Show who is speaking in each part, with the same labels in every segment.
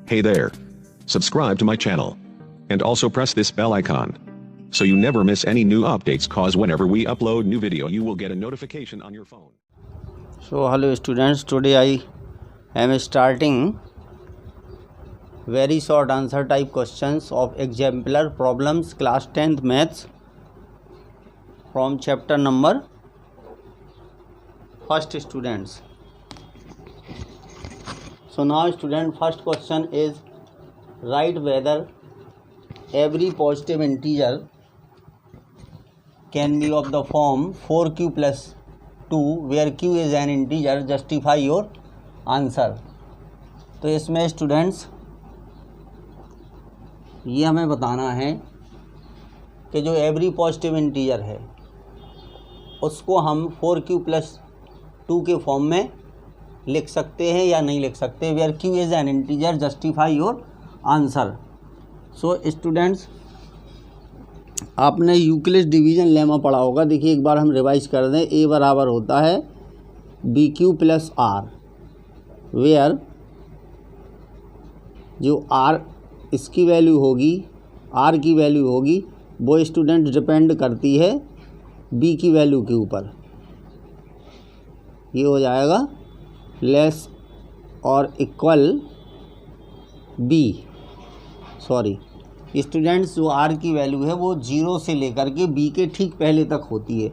Speaker 1: Hey there. Subscribe to my channel. And also press this bell icon. So you never miss any new updates, cause whenever we upload new video you will get a notification on your phone.
Speaker 2: So hello students, today I am starting very short answer type questions of exemplar problems class 10th maths from chapter number first students. So now student, first question is write whether every positive integer can be of the form 4q plus 2 where q is an integer, justify your answer. तो इसमें students ये हमें बताना है कि जो every positive integer है उसको हम 4q प्लस 2 के फॉर्म में लिख सकते हैं या नहीं लिख सकते. Where q is an integer, justify your answer. So students, आपने यूक्लिड डिवीज़न लेमा पढ़ा होगा. देखिए एक बार हम रिवाइज कर दें. a बराबर होता है bq प्लस r, वेयर जो r इसकी वैल्यू होगी, r की वैल्यू होगी, वो स्टूडेंट डिपेंड करती है b की वैल्यू के ऊपर. ये हो जाएगा लेस और इक्वल b. सॉरी स्टूडेंट्स, जो r की वैल्यू है वो 0 से लेकर के b के ठीक पहले तक होती है.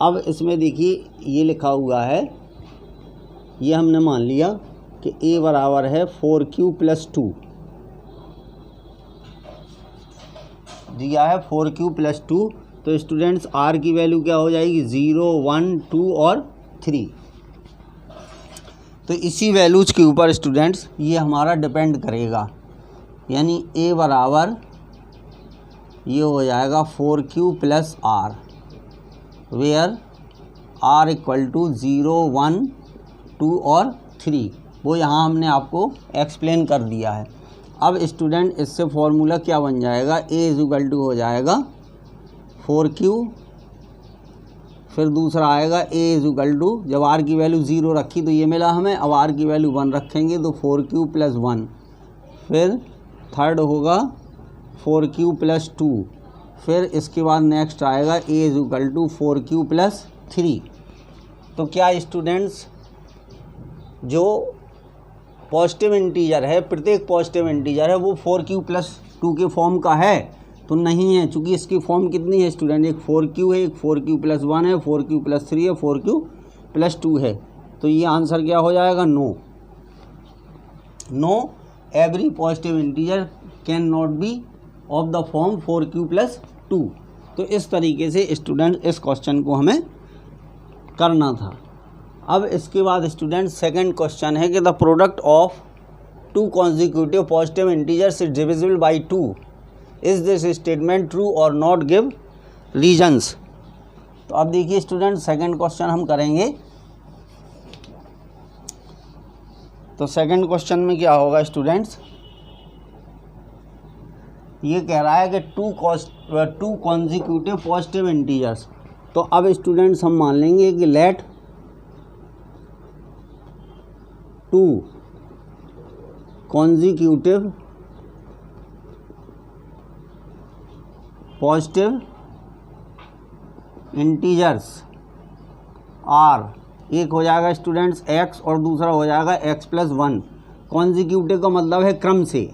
Speaker 2: अब इसमें देखिए ये लिखा हुआ है, ये हमने मान लिया कि a बराबर है 4q प्लस 2, दिया है 4q प्लस 2. तो स्टूडेंट्स r की वैल्यू क्या हो जाएगी, 0, 1, 2 और 3. तो इसी वैल्यूज़ के ऊपर स्टूडेंट्स ये हमारा डिपेंड करेगा. यानी a बराबर ये हो जाएगा 4q plus r, where r equal to 0, 1, 2 और 3. वो यहाँ हमने आपको एक्सप्लेन कर दिया है. अब स्टूडेंट इससे फॉर्मूला क्या बन जाएगा, a इज इक्वल टू हो जाएगा 4q, फिर दूसरा आएगा a इज इक्वल टू, जब r की वैल्यू 0 रखी तो ये मिला हमें, अब r की वैल्यू 1 रखेंगे तो 4q प्लस 1, फिर थर्ड होगा 4q प्लस 2, फिर इसके बाद नेक्स्ट आएगा a is equal to 4q plus 3. तो क्या स्टूडेंट्स, जो पॉजिटिव इंटीजर है, प्रत्येक पॉजिटिव इंटीजर है वो 4q प्लस 2 के फॉर्म का है? तो नहीं है, चूँकि इसकी फॉर्म कितनी है स्टूडेंट, एक 4q है, एक 4q प्लस 1 है, 4q प्लस 3 है, 4q प्लस 2 है. तो ये आंसर क्या हो जाएगा, no. No every positive integer can not be of the form 4q plus 2. तो इस तरीके से स्टूडेंट इस क्वेश्चन को हमें करना था. अब इसके बाद स्टूडेंट सेकंड क्वेश्चन है कि the product of two consecutive positive integers is divisible by 2. Is this statement true और नॉट, गिव रीजन्स. तो अब देखिए स्टूडेंट, सेकंड क्वेश्चन हम करेंगे. तो सेकंड क्वेश्चन में क्या होगा स्टूडेंट्स, ये कह रहा है कि टू कॉन्जिक्यूटिव पॉजिटिव इंटीजर्स. तो अब स्टूडेंट्स हम मान लेंगे कि let two consecutive positive integers are, एक हो जाएगा स्टूडेंट्स x और दूसरा हो जाएगा x प्लस 1. कॉन्जिक्यूटिव का मतलब है क्रम से.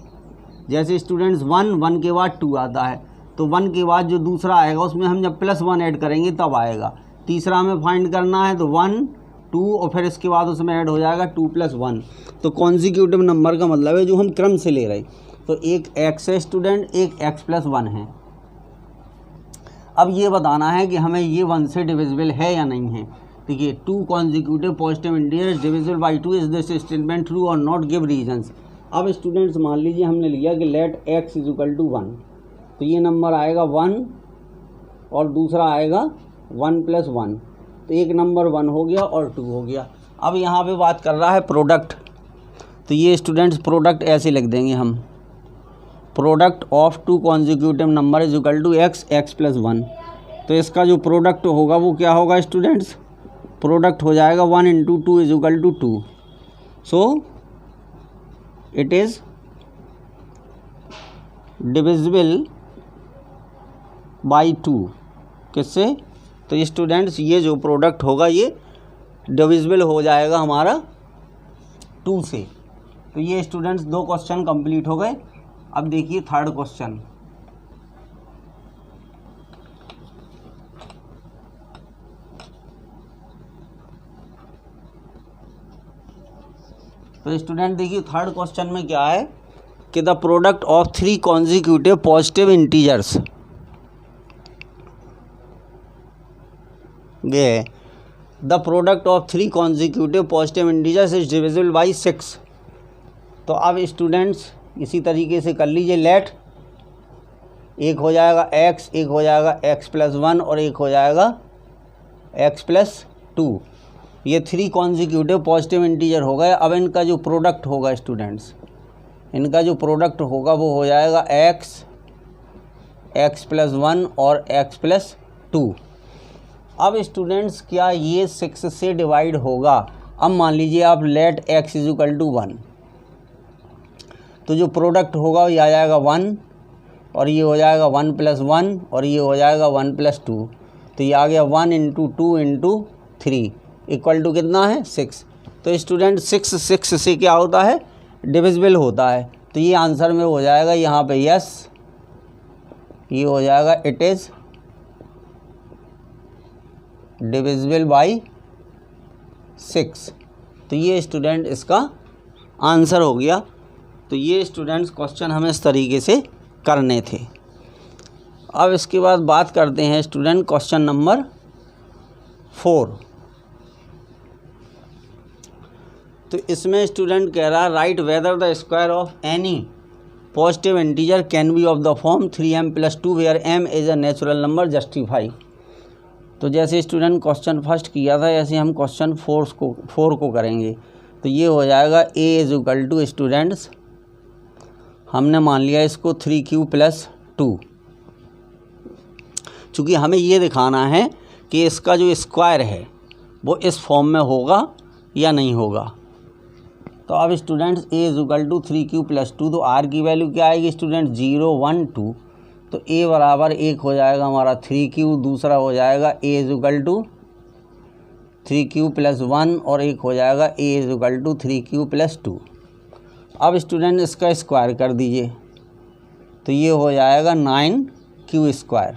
Speaker 2: जैसे स्टूडेंट्स 1 के बाद 2 आता है, तो 1 के बाद जो दूसरा आएगा उसमें हम जब प्लस 1 ऐड करेंगे तब आएगा. तीसरा हमें फाइंड करना है, तो 1, 2 और फिर इसके बाद उसमें ऐड हो जाएगा 2 प्लस 1. तो कॉन्जिक्यूटिव नंबर का मतलब है जो हम क्रम से ले रहे हैं. तो एक x है स्टूडेंट, एक x प्लस 1 है. अब ये बताना है कि हमें ये 1 से डिविजिबल है या नहीं है. देखिए, two consecutive positive integer divisible by 2, is this statement true और नॉट, गिव रीजन्स. अब स्टूडेंट्स मान लीजिए हमने लिया कि let x is equal to 1, तो ये नंबर आएगा 1 और दूसरा आएगा 1 प्लस 1. तो एक नंबर 1 हो गया और 2 हो गया. अब यहाँ पे बात कर रहा है प्रोडक्ट. तो ये स्टूडेंट्स प्रोडक्ट ऐसे लिख देंगे हम, product of two consecutive number is equal to x plus 1. तो इसका जो प्रोडक्ट होगा वो क्या होगा स्टूडेंट्स, प्रोडक्ट हो जाएगा 1 into 2 is equal to 2. So it is divisible by 2, किससे? तो स्टूडेंट्स ये जो प्रोडक्ट होगा ये डिविजिबल हो जाएगा हमारा 2 से। तो ये स्टूडेंट्स 2 क्वेश्चन कंप्लीट हो गए। अब देखिए थर्ड क्वेश्चन। तो स्टूडेंट देखिए थर्ड क्वेश्चन में क्या है कि the product of 3 consecutive positive integers, ये the product of 3 consecutive positive integers is divisible by 6। तो अब स्टूडेंट्स इसी तरीके से कर लीजिए। लेट एक हो जाएगा x, एक हो जाएगा x+1 और एक हो जाएगा x+2। ये 3 कॉन्जिक्यूटिव पॉजिटिव इंटीजर हो गए। अब इनका जो प्रोडक्ट होगा स्टूडेंट्स, इनका जो प्रोडक्ट होगा वो हो जाएगा x, x+1 और x+2। अब स्टूडेंट्स क्या ये 6 से डिवाइड होगा? अब मान लीजिए आप लेट x = 1, तो जो प्रोडक्ट होगा ये आ जाएगा 1 और ये हो जाएगा 1+1 और ये हो जाएगा 1+2। तो ये आ गया 1 × 2 × 3 इक्वल टू कितना है? 6। तो स्टूडेंट 6 से क्या होता है? डिविजिबल होता है। तो ये आंसर में हो जाएगा यहाँ पे यस, ये हो जाएगा इट इज़ डिविजिबल बाई 6। तो ये स्टूडेंट इसका आंसर हो गया। तो ये स्टूडेंट्स क्वेश्चन हमें इस तरीके से करने थे। अब इसके बाद बात करते हैं स्टूडेंट क्वेश्चन नंबर 4। तो इसमें स्टूडेंट कह रहा है write whether the square of any positive integer can be of the form 3m+2 where m is a natural number justify. तो जैसे स्टूडेंट क्वेश्चन फर्स्ट किया था ऐसे हम क्वेश्चन 4 को करेंगे। तो ये हो जाएगा a = स्टूडेंट्स, हमने मान लिया इसको 3q+2। चूँकि हमें ये दिखाना है कि इसका जो स्क्वायर है वो इस फॉर्म में होगा या नहीं होगा। तो अब स्टूडेंट्स a = 3q+2, तो r की वैल्यू क्या आएगी स्टूडेंट? 0 1 2। तो a बराबर एक हो जाएगा हमारा 3q, दूसरा हो जाएगा a = 3q+1 और एक हो जाएगा a = 3q+2। अब स्टूडेंट इसका स्क्वायर कर दीजिए, तो ये हो जाएगा 9q²।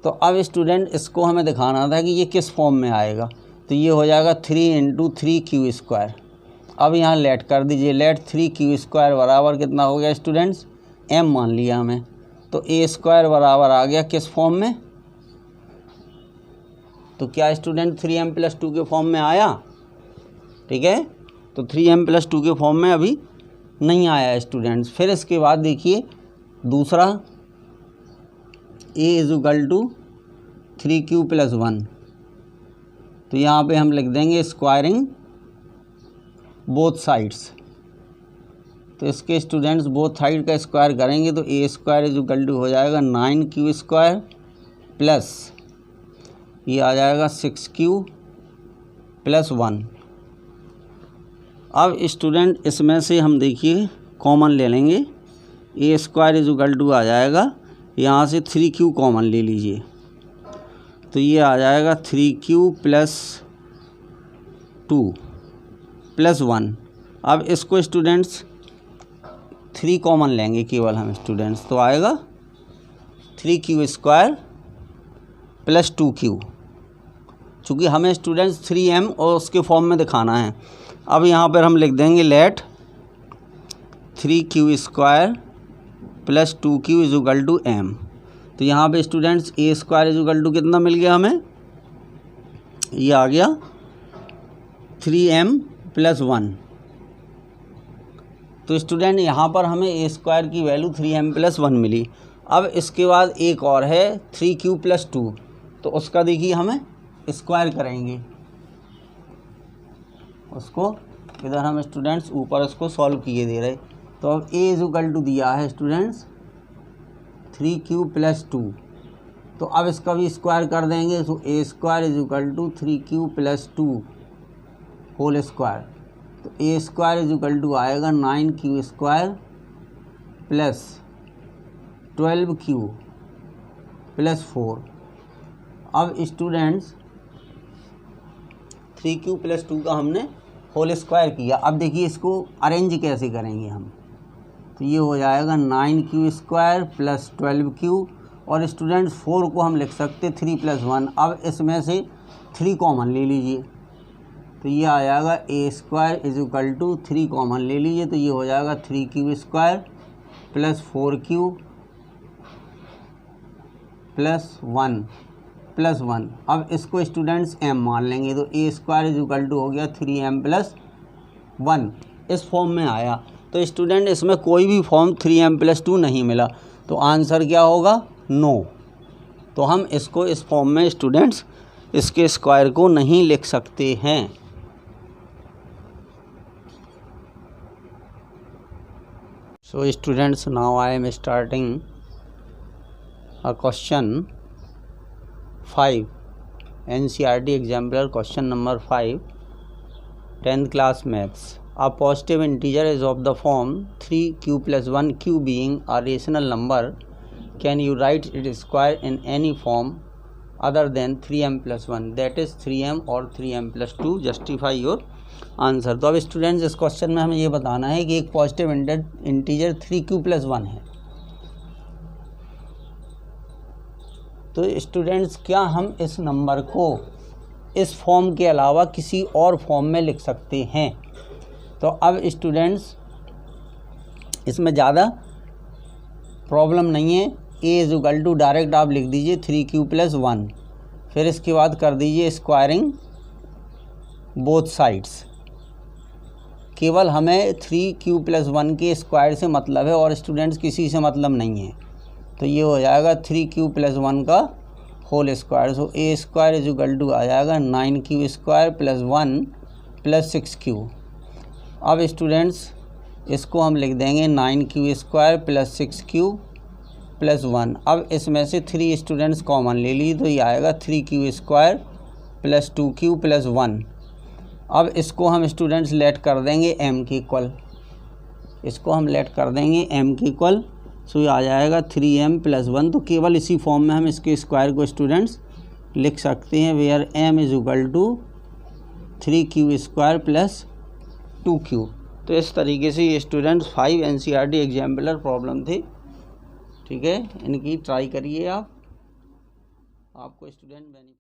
Speaker 2: तो अब स्टूडेंट इसको हमें दिखाना था कि ये किस फॉर्म में आएगा। तो ये हो जाएगा 3 × 3q²। अब यहाँ लेट कर दीजिए, लेट 3q² बराबर कितना हो गया स्टूडेंट्स? m मान लिया हमें। तो a² बराबर आ गया किस फॉर्म में? तो क्या स्टूडेंट 3m+2 के फॉर्म में आया? ठीक है, तो 3m+2 के फॉर्म में अभी नहीं आया स्टूडेंट्स। फिर इसके बाद देखिए दूसरा a = 3q+1। तो यहाँ पे हम लिख देंगे स्क्वायरिंग बोथ साइड्स। तो इसके स्टूडेंट्स बोथ साइड का स्क्वायर करेंगे तो a² हो जाएगा 9q² प्लस ये आ जाएगा 6q+1। अब स्टूडेंट इसमें से हम देखिए कॉमन ले लेंगे, a² आ जाएगा, यहाँ से 3q कॉमन ले लीजिए, तो ये आ जाएगा 3q+2 + 1। अब इसको स्टूडेंट्स 3 कॉमन लेंगे केवल हम स्टूडेंट्स, तो आएगा 3q² + 2q। चूँकि हमें स्टूडेंट्स 3m और उसके फॉर्म में दिखाना है। अब यहाँ पर हम लिख देंगे लेट 3q² + 2q = m। तो यहाँ पे स्टूडेंट्स a² कितना मिल गया हमें? ये आ गया 3m+1। तो स्टूडेंट यहाँ पर हमें a² की वैल्यू 3m+1 मिली। अब इसके बाद एक और है 3q+2, तो उसका देखिए हमें स्क्वायर करेंगे उसको। इधर हम स्टूडेंट्स ऊपर उसको सॉल्व किए दे रहे। तो अब a दिया है स्टूडेंट्स 3q+2, तो अब इसका भी स्क्वायर कर देंगे। तो a² = 3q+2 होल स्क्वायर। तो a² आएगा 9q² प्लस 12Q प्लस 4। अब स्टूडेंट्स 3Q प्लस 2 का हमने होल स्क्वायर किया। अब देखिए इसको अरेंज कैसे करेंगे हम, तो ये हो जाएगा 9Q स्क्वायर प्लस 12Q, और स्टूडेंट्स 4 को हम लिख सकते 3 + 1। अब इसमें से 3 कॉमन ले लीजिए, तो ये आ जाएगा a square is equal to 3 common ले लीजिए, तो ये हो जाएगा 3Q square plus 4Q plus 1। अब इसको स्टूडेंट्स m मान लेंगे, तो a square is equal to हो गया 3m प्लस 1, इस फॉर्म में आया। तो स्टूडेंट इसमें कोई भी फॉर्म 3m प्लस 2 नहीं मिला, तो आंसर क्या होगा, नो। तो हम इसको इस फॉर्म में स्टूडेंट्स इसके स्क्वायर को नहीं लिख सकते हैं। So students, now I am starting a question 5, NCERT exemplar question number 5, 10th class maths. A positive integer is of the form 3Q plus 1Q being a rational number. Can you write its square in any form other than 3m plus 1, that is 3m or 3m plus 2? Justify your answer. तो अब students इस question में हमें ये बताना है कि एक पॉजिटिव इंटीजर 3Q प्लस 1 है। तो स्टूडेंट्स क्या हम इस नंबर को इस फॉर्म के अलावा किसी और फॉर्म में लिख सकते हैं? तो अब स्टूडेंट्स इसमें ज़्यादा प्रॉब्लम नहीं है। a is equal to direct आप लिख दीजिए 3Q प्लस 1, फिर इसके बाद कर दीजिए स्क्वायरिंग बोथ साइड्स। केवल हमें 3Q प्लस 1 के स्क्वायर से मतलब है और स्टूडेंट्स किसी से मतलब नहीं है, तो ये हो जाएगा 3Q प्लस 1 का whole square. So a square is equal to आ जाएगा 9Q square plus 1 plus 6Q। अब स्टूडेंट्स इसको हम लिख देंगे 9Q square plus 6Q plus 1। अब इसमें से 3 स्टूडेंट्स कॉमन ले ली, तो ये आएगा 3Q square plus 2Q plus 1। अब इसको हम स्टूडेंट्स लेट कर देंगे m के इक्वल, इसको हम लेट कर देंगे m के इक्वल। सो ये आ जाएगा 3m प्लस 1। तो केवल इसी फॉर्म में हम इसके स्क्वायर को स्टूडेंट्स लिख सकते हैं, where m is equal to 3Q square plus 2Q। तो इस तरीके से ये स्टूडेंट्स 5 NCERT एग्जाम्पलर प्रॉब्लम थे। ठीक है, इनकी ट्राई करिए आप, आपको स्टूडेंट बेनिफिट